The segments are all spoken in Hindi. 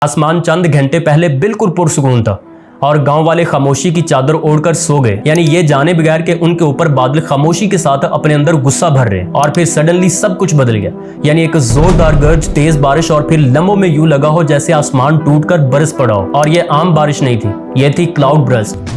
आसमान चंद घंटे पहले बिल्कुल पुरसुकून था और गांव वाले खामोशी की चादर ओढ़कर सो गए, यानी ये जाने बगैर कि उनके ऊपर बादल खामोशी के साथ अपने अंदर गुस्सा भर रहे हैं। और फिर सडनली सब कुछ बदल गया, यानी एक जोरदार गर्ज, तेज बारिश और फिर लम्हों में यूं लगा हो जैसे आसमान टूटकर बरस पड़ा हो। और ये आम बारिश नहीं थी, ये थी क्लाउड बर्स्ट,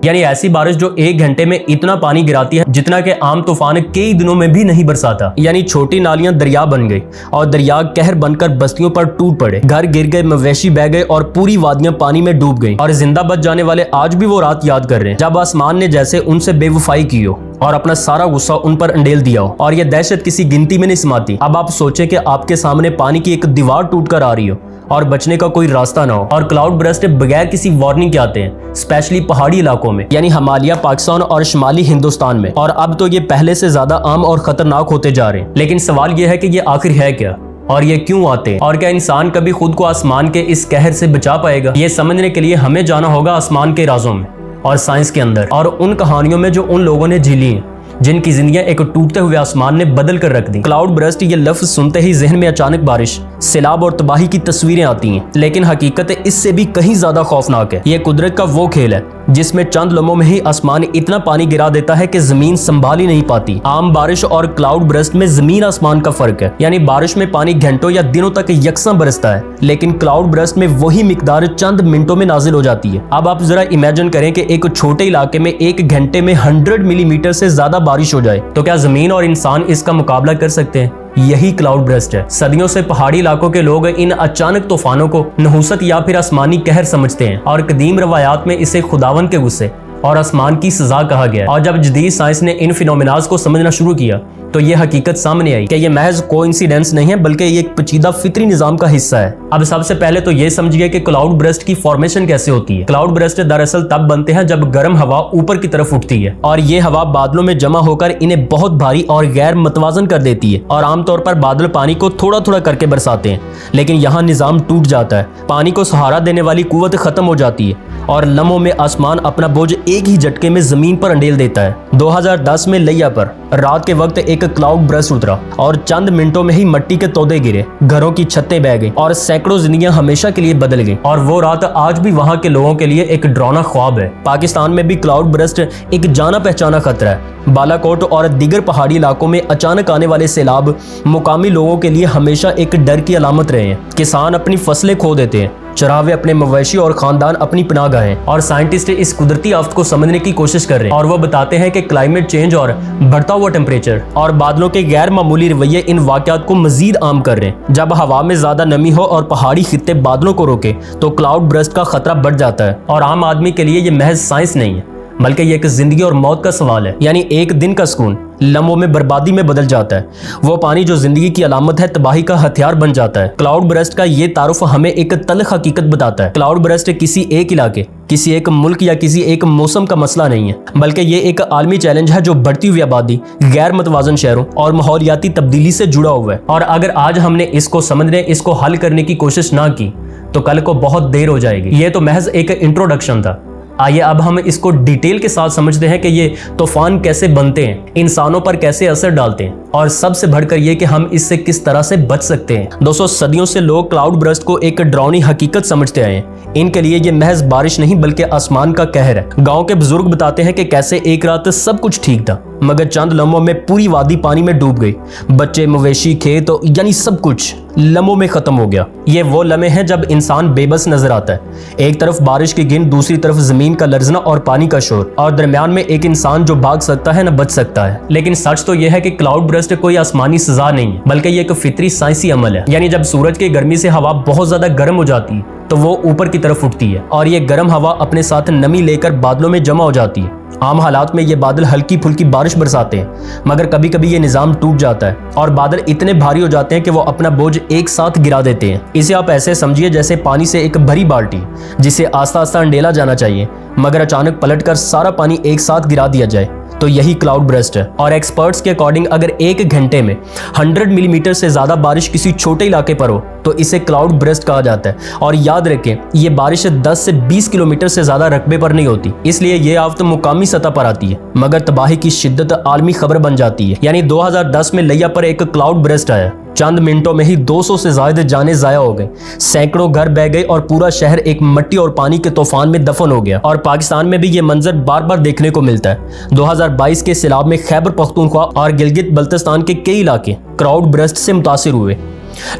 यानी ऐसी बारिश जो एक घंटे में इतना पानी गिराती है जितना कि आम तूफान कई दिनों में भी नहीं बरसाता। यानी छोटी नालियां दरिया बन गई और दरिया कहर बनकर बस्तियों पर टूट पड़े, घर गिर गए, मवेशी बह गए और पूरी वादियां पानी में डूब गई। और जिंदा बच जाने वाले आज भी वो रात याद कर रहे हैं जब आसमान ने जैसे उनसे बेवफाई की हो और अपना सारा गुस्सा उन पर अंडेल दिया हो। और ये दहशत किसी गिनती में नहीं समाती। अब आप सोचें कि आपके सामने पानी की एक दीवार टूटकर आ रही हो और बचने का कोई रास्ता ना हो। और क्लाउड बर्स्ट बगैर किसी वार्निंग के आते हैं, स्पेशली पहाड़ी इलाकों में, यानी हिमालय, पाकिस्तान और शुमाली हिंदुस्तान में। और अब तो ये पहले से ज्यादा आम और खतरनाक होते जा रहे हैं। लेकिन सवाल ये है कि ये आखिर है क्या और ये क्यों आते हैं, और क्या इंसान कभी खुद को आसमान के इस कहर से बचा पाएगा? ये समझने के लिए हमें जाना होगा आसमान के राजों में और साइंस के अंदर, और उन कहानियों में जो उन लोगों ने झेली हैं जिनकी जिंदगियां एक टूटते हुए आसमान ने बदल कर रख दी। क्लाउड बर्स्ट, ये लफ्ज सुनते ही जहन में अचानक बारिश, सैलाब और तबाही की तस्वीरें आती हैं। लेकिन हकीकत इससे भी कहीं ज्यादा खौफनाक है। ये कुदरत का वो खेल है जिसमें चंद लम्हों में ही आसमान इतना पानी गिरा देता है कि जमीन संभाल ही नहीं पाती। आम बारिश और क्लाउड बर्स्ट में जमीन आसमान का फर्क है, यानी बारिश में पानी घंटों या दिनों तक यकसा बरसता है, लेकिन क्लाउड बर्स्ट में वही मिकदार चंद मिनटों में नाजिल हो जाती है। अब आप जरा इमेजिन करें कि एक छोटे इलाके में एक घंटे में 100 मिलीमीटर से ज्यादा बारिश हो जाए, तो क्या जमीन और इंसान इसका मुकाबला कर सकते हैं? यही क्लाउड बर्स्ट है। सदियों से पहाड़ी इलाकों के लोग इन अचानक तूफानों को नहुसत या फिर आसमानी कहर समझते हैं, और कदीम रवायात में इसे खुदावन के गुस्से और आसमान की सजा कहा गया है। और जब जदीद साइंस ने इन फिनोमिनाज को समझना शुरू किया तो ये हकीकत सामने आई कि ये महज कोइंसिडेंस नहीं है, बल्कि ये एक पेचीदा फितरी निजाम का हिस्सा है। अब सबसे पहले तो ये समझिए कि क्लाउड बर्स्ट की फॉर्मेशन कैसे होती है। क्लाउड बर्स्ट दरअसल तब बनते हैं जब गर्म हवा ऊपर की तरफ उठती है और ये हवा बादलों में जमा होकर इन्हें बहुत भारी और गैर मतवाजन कर देती है। और आमतौर पर बादल पानी को थोड़ा थोड़ा करके बरसाते हैं, लेकिन यहाँ निजाम टूट जाता है, पानी को सहारा देने वाली कुव्वत खत्म हो जाती है और लम्हों में आसमान अपना बोझ एक ही झटके में जमीन पर अंडेल देता है। 2010 में लिया पर रात के वक्त एक क्लाउड बर्स्ट उतरा और चंद मिनटों में ही मिट्टी के तोदे गिरे, घरों की छतें बह गई और सैकड़ों जिंदगियां हमेशा के लिए बदल गई। और वो रात आज भी वहां के लोगों के लिए एक डरावना ख्वाब है। पाकिस्तान में भी क्लाउड बर्स्ट एक जाना पहचाना खतरा है। बालाकोट और दीगर पहाड़ी इलाकों में अचानक आने वाले सैलाब मुकामी लोगों के लिए हमेशा एक डर की अलामत रहे हैं। किसान अपनी फसलें खो देते हैं, चरावे अपने मवेशी और खानदान अपनी पनाहगाहें। और साइंटिस्ट इस कुदरती आफत को समझने की कोशिश कर रहे हैं और वो बताते हैं कि क्लाइमेट चेंज और बढ़ता हुआ टेम्परेचर और बादलों के गैर मामूली रवैये इन वाकयात को मजीद आम कर रहे हैं। जब हवा में ज्यादा नमी हो और पहाड़ी खित्ते बादलों को रोके तो क्लाउड बर्स्ट का खतरा बढ़ जाता है। और आम आदमी के लिए ये महज साइंस नहीं है, बल्कि ये एक जिंदगी और मौत का सवाल है। यानी एक दिन का सुकून लम्हों में बर्बादी में बदल जाता है। वो पानी जो जिंदगी की अलामत है, तबाही का हथियार बन जाता है। क्लाउड बर्स्ट का ये तारुफ हमें एक तल्ख हकीकत बताता है। क्लाउड बर्स्ट किसी एक इलाके, किसी एक मुल्क या किसी एक मौसम का मसला नहीं है, बल्कि ये एक आलमी चैलेंज है जो बढ़ती हुई आबादी, गैर मतवाजन शहरों और माहौलियाती तब्दीली से जुड़ा हुआ है। और अगर आज हमने इसको समझने, इसको हल करने की कोशिश ना की तो कल को बहुत देर हो जाएगी। ये तो महज एक इंट्रोडक्शन था। आइए अब हम इसको डिटेल के साथ समझते हैं कि ये तूफान कैसे बनते हैं, इंसानों पर कैसे असर डालते हैं, और सबसे बढ़कर ये कि हम इससे किस तरह से बच सकते हैं। दोस्तों, सदियों से लोग क्लाउड बर्स्ट को एक डरावनी हकीकत समझते आए हैं। इनके लिए ये महज बारिश नहीं बल्कि आसमान का कहर है। गांव के बुजुर्ग बताते हैं कि कैसे एक रात सब कुछ ठीक था, मगर चंद लम्हों में पूरी वादी पानी में डूब गई। बच्चे, मवेशी, खेत, यानी सब कुछ लम्हों में खत्म हो गया। ये वो लम्हे हैं जब इंसान बेबस नजर आता है। एक तरफ बारिश की गिन, दूसरी तरफ जमीन का लर्जना और पानी का शोर, और दरमियान में एक इंसान जो भाग सकता है न बच सकता है। लेकिन सच तो यह है कि क्लाउड बर्स्ट कोई आसमानी सजा नहीं है, बल्कि ये एक फितरी साइंसी अमल है। यानी जब सूरज की गर्मी से हवा बहुत ज्यादा गर्म हो जाती है तो वो ऊपर की तरफ उठती है और ये गर्म हवा अपने साथ नमी लेकर बादलों में जमा हो जाती है। आम हालात में ये बादल हल्की फुल्की बारिश बरसाते हैं, मगर कभी कभी ये निजाम टूट जाता है और बादल इतने भारी हो जाते हैं कि वो अपना बोझ एक साथ गिरा देते हैं। इसे आप ऐसे समझिए जैसे पानी से एक भरी बाल्टी जिसे आस्ता आस्ता अंडेला जाना चाहिए, मगर अचानक पलटकर सारा पानी एक साथ गिरा दिया जाए, तो यही क्लाउड बर्स्ट है। और एक्सपर्ट्स के अकॉर्डिंग अगर एक घंटे में 100 मिलीमीटर से ज्यादा बारिश किसी छोटे इलाके पर हो तो इसे क्लाउड बर्स्ट कहा जाता है। और याद रखें, ये बारिश 10 से 20 किलोमीटर से ज्यादा रकबे पर नहीं होती, इसलिए ये आफत मुकामी सतह पर आती है, मगर तबाही की शिद्दत आलमी खबर बन जाती है। यानी 2010 में लिया पर एक क्लाउड बर्स्ट आया, चंद मिनटों में ही 200 से ज्यादा जाने जाया हो गए, सैकड़ों घर बह गए और पूरा शहर एक मिट्टी और पानी के तूफान में दफन हो गया। और पाकिस्तान में भी ये मंजर बार बार देखने को मिलता है। 2022 के सैलाब में खैबर पख्तूनख्वा और गिलगित बल्तिस्तान के कई इलाके क्लाउड बर्स्ट से मुतासिर हुए।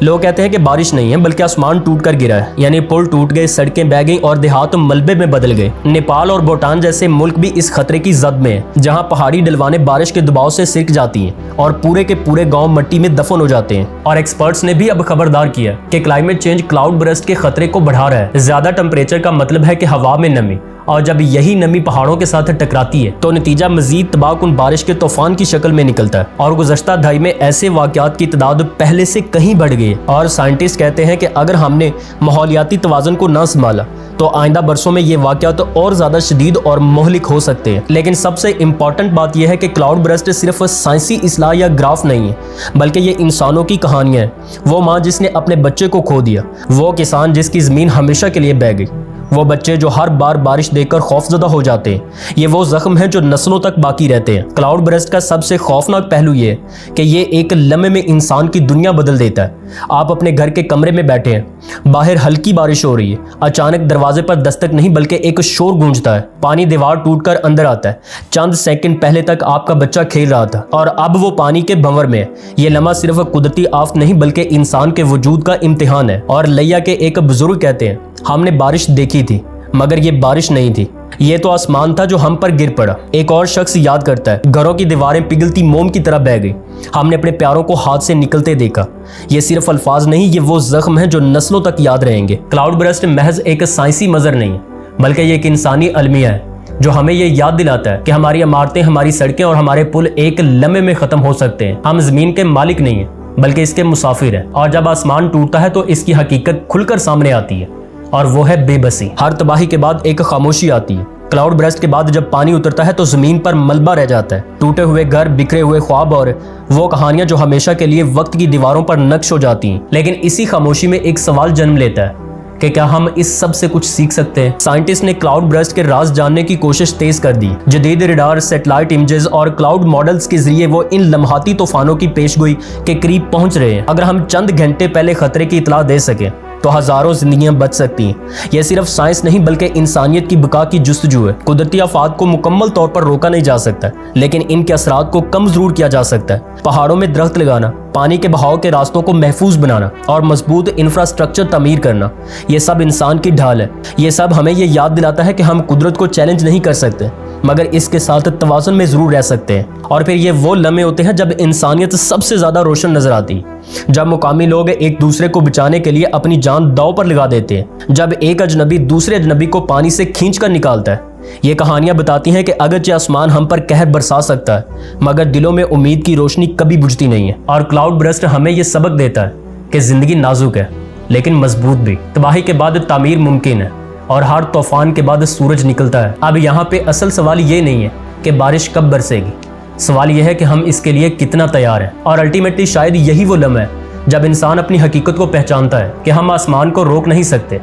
लोग कहते हैं कि बारिश नहीं है बल्कि आसमान टूट कर गिरा है, यानी पुल टूट गए, सड़कें बह गई और देहात मलबे में बदल गए। नेपाल और भूटान जैसे मुल्क भी इस खतरे की जद में है, जहां पहाड़ी ढलवाने बारिश के दबाव से सिरक जाती हैं और पूरे के पूरे गांव मिट्टी में दफन हो जाते हैं। और एक्सपर्ट्स ने भी अब खबरदार किया कि क्लाइमेट चेंज क्लाउड बर्स्ट के खतरे को बढ़ा रहा है। ज्यादा टेम्परेचर का मतलब है कि हवा में नमी, और जब यही नमी पहाड़ों के साथ टकराती है तो नतीजा मजीद तबाहकुन बारिश के तूफान की शक्ल में निकलता है। और गुज़श्ता दहाई में ऐसे वाक़यात की तादाद पहले से कहीं बढ़ गई है। और साइंटिस्ट कहते हैं कि अगर हमने माहौलियाती तवाज़ुन को ना संभाला तो आइंदा बरसों में ये वाक़यात और ज़्यादा शदीद और मोहलिक हो सकते हैं। लेकिन सबसे इम्पॉर्टेंट बात यह है कि क्लाउड बर्स्ट सिर्फ साइंसी इस्लाह या ग्राफ नहीं है, बल्कि ये इंसानों की कहानियाँ हैं। वो माँ जिसने अपने बच्चे को खो दिया, वो किसान जिसकी ज़मीन हमेशा के लिए बह गई, वो बच्चे जो हर बार बारिश देखकर खौफजदा हो जाते हैं। ये वो जख्म हैं जो नस्लों तक बाकी रहते हैं। क्लाउड बर्स्ट का सबसे खौफनाक पहलू ये है कि ये एक लम्हे में इंसान की दुनिया बदल देता है। आप अपने घर के कमरे में बैठे हैं, बाहर हल्की बारिश हो रही है, अचानक दरवाजे पर दस्तक नहीं बल्कि एक शोर गूंजता है, पानी दीवार टूटकर अंदर आता है। चंद सेकंड पहले तक आपका बच्चा खेल रहा था और अब वो पानी के भंवर में है। ये लम्हा सिर्फ कुदरती आफत नहीं बल्कि इंसान के वजूद का इम्तिहान है। और लिया के एक बुजुर्ग कहते हैं, हमने बारिश देखी थी मगर ये बारिश नहीं थी, ये तो आसमान था जो हम पर गिर पड़ा। एक और शख्स याद करता है, घरों की दीवारें पिघलती मोम की तरह बह गई, हमने अपने प्यारों को हाथ से निकलते देखा। ये सिर्फ अल्फाज नहीं, ये वो जख्म है जो नस्लों तक याद रहेंगे। क्लाउड बर्स्ट महज एक साइंसी मंजर नहीं है बल्कि ये एक इंसानी अलमिया है जो हमें ये याद दिलाता है कि हमारी इमारतें, हमारी सड़कें और हमारे पुल एक लम्हे में खत्म हो सकते हैं। हम जमीन के मालिक नहीं है बल्कि इसके मुसाफिर हैं। और जब आसमान टूटता है तो इसकी हकीकत खुलकर सामने आती है, और वो है बेबसी। हर तबाही के बाद एक खामोशी आती है। क्लाउड बर्स्ट के बाद जब पानी उतरता है तो जमीन पर मलबा रह जाता है, टूटे हुए घर, बिखरे हुए ख्वाब और वो कहानियां जो हमेशा के लिए वक्त की दीवारों पर नक्श हो जाती हैं। लेकिन इसी खामोशी में एक सवाल जन्म लेता है कि क्या हम इस सब से कुछ सीख सकते हैं। साइंटिस्ट ने क्लाउड बर्स्ट के राज जानने की कोशिश तेज कर दी। जदीद रडार, सैटेलाइट इमेजेस और क्लाउड मॉडल्स के जरिए वो इन लम्हाती तूफानों की पेशगोई के करीब पहुंच रहे हैं। अगर हम चंद घंटे पहले खतरे की इतला दे सकें तो हजारों जिंदगियां बच सकती हैं। यह सिर्फ साइंस नहीं बल्कि इंसानियत की बका की जुस्तजू है। कुदरती आफात को मुकम्मल तौर पर रोका नहीं जा सकता, लेकिन इनके असरात को कम जरूर किया जा सकता है। पहाड़ों में दरख्त लगाना, पानी के बहाव के रास्तों को महफूज बनाना और मजबूत इंफ्रास्ट्रक्चर तमीर करना, ये सब इंसान की ढाल है। ये सब हमें ये याद दिलाता है कि हम कुदरत को चैलेंज नहीं कर सकते मगर इसके साथ तवाज़ुन में जरूर रह सकते हैं। और फिर ये वो लम्हे होते हैं जब इंसानियत सबसे ज्यादा रोशन नजर आती है, जब मुकामी लोग एक दूसरे को बचाने के लिए अपनी जान दांव पर लगा देते हैं, जब एक अजनबी दूसरे अजनबी को पानी से खींच कर निकालता है। ये कहानियां बताती हैं कि अगरचे आसमान हम पर कहर बरसा सकता है मगर दिलों में उम्मीद की रोशनी कभी बुझती नहीं है। और क्लाउड बर्स्ट हमें यह सबक देता है कि जिंदगी नाजुक है लेकिन मजबूत भी। तबाही के बाद तामीर मुमकिन है और हर तूफान के बाद सूरज निकलता है। अब यहाँ पे असल सवाल ये नहीं है कि बारिश कब बरसेगी, सवाल यह है कि हम इसके लिए कितना तैयार हैं। और अल्टीमेटली शायद यही वो लम्हा है जब इंसान अपनी हकीकत को पहचानता है कि हम आसमान को रोक नहीं सकते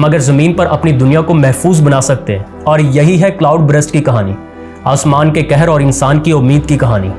मगर ज़मीन पर अपनी दुनिया को महफूज बना सकते हैं। और यही है क्लाउड बर्स्ट की कहानी, आसमान के कहर और इंसान की उम्मीद की कहानी।